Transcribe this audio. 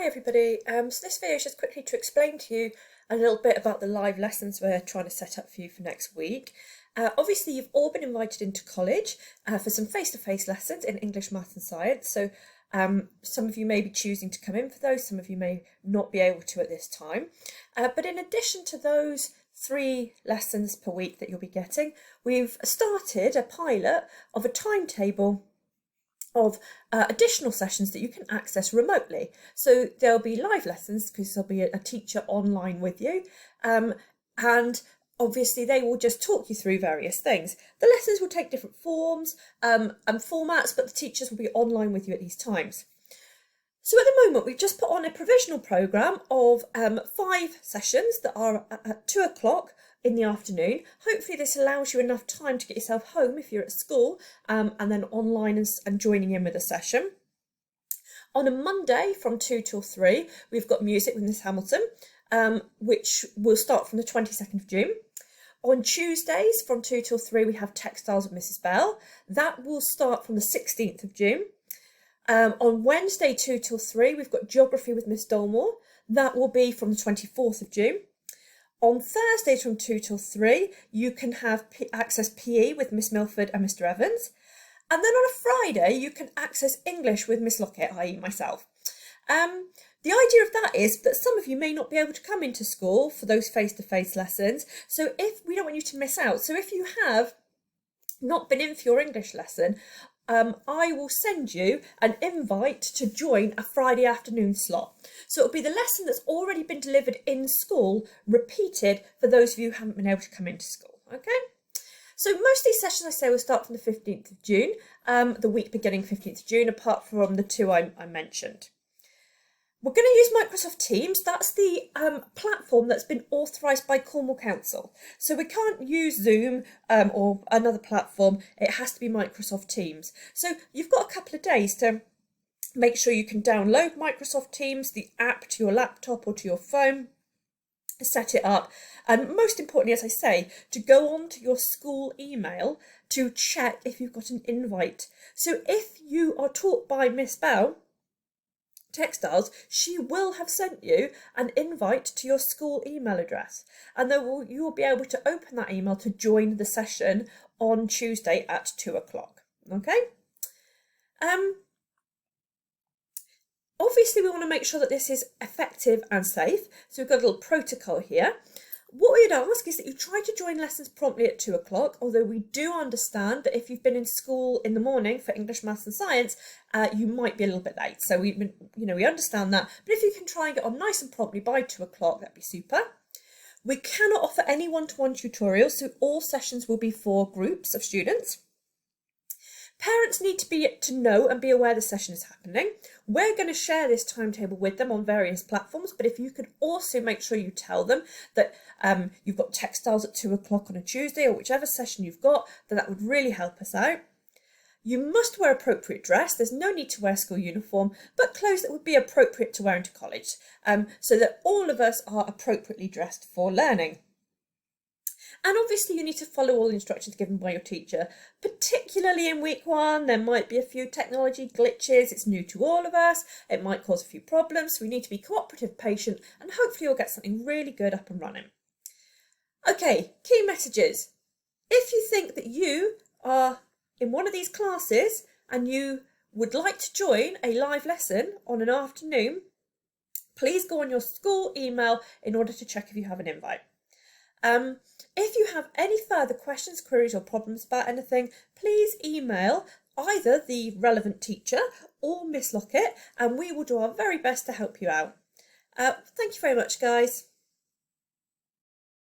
Hi everybody, so this video is just quickly to explain to you a little bit about the live lessons we're trying to set up for you for next week. Obviously you've all been invited into college for some face-to-face lessons in English, Maths and Science, so some of you may be choosing to come in for those, some of you may not be able to at this time. But in addition to those 3 lessons per week that you'll be getting, we've started a pilot of a timetable of additional sessions that you can access remotely. So there'll be live lessons because there'll be a teacher online with you, and obviously they will just talk you through various things. The lessons will take different forms and formats, but the teachers will be online with you at these times. So at the moment we've just put on a provisional programme of 5 sessions that are at 2 o'clock in the afternoon. Hopefully this allows you enough time to get yourself home if you're at school and then online and joining in with a session. On a Monday from 2 till 3 we've got music with Miss Hamilton, which will start from the 22nd of June. On Tuesdays from 2 till 3 we have textiles with Mrs Bell. That will start from the 16th of June. On Wednesday 2 till 3 we've got geography with Miss Dolmore. That will be from the 24th of June. On Thursdays from 2 till 3 you can have access PE with Miss Milford and Mr Evans. And then on a Friday you can access English with Miss Lockett, i.e. myself. The idea of that is that some of you may not be able to come into school for those face-to-face lessons, so we don't want you to miss out. So if you have not been in for your English lesson, I will send you an invite to join a Friday afternoon slot. So it'll be the lesson that's already been delivered in school repeated for those of you who haven't been able to come into school, okay? So most of these sessions, I say, will start from the 15th of June, the week beginning 15th of June, apart from the 2 I mentioned. We're going to use Microsoft Teams. That's the platform that's been authorised by Cornwall Council. So we can't use Zoom or another platform. It has to be Microsoft Teams. So you've got a couple of days to make sure you can download Microsoft Teams, the app, to your laptop or to your phone, set it up, and most importantly, as I say, to go on to your school email to check if you've got an invite. So if you are taught by Miss Bell Textiles, she will have sent you an invite to your school email address, and you will be able to open that email to join the session on Tuesday at 2 o'clock. Okay? Obviously we want to make sure that this is effective and safe, so we've got a little protocol here. What we'd ask is that you try to join lessons promptly at 2 o'clock, although we do understand that if you've been in school in the morning for English, Maths and Science, you might be a little bit late. So we understand that, but if you can try and get on nice and promptly by 2 o'clock, that'd be super. We cannot offer any one-to-one tutorials, so all sessions will be for groups of students. Parents need to know and be aware the session is happening. We're going to share this timetable with them on various platforms, but if you could also make sure you tell them that you've got textiles at 2 o'clock on a Tuesday or whichever session you've got, then that would really help us out. You must wear appropriate dress. There's no need to wear school uniform, but clothes that would be appropriate to wear into college, so that all of us are appropriately dressed for learning. And obviously you need to follow all the instructions given by your teacher, particularly in week 1. There might be a few technology glitches. It's new to all of us. It might cause a few problems. So we need to be cooperative, patient, and hopefully you'll get something really good up and running. Okay, key messages. If you think that you are in one of these classes and you would like to join a live lesson on an afternoon, please go on your school email in order to check if you have an invite. If you have any further questions, queries or problems about anything, please email either the relevant teacher or Miss Lockett and we will do our very best to help you out. Thank you very much, guys.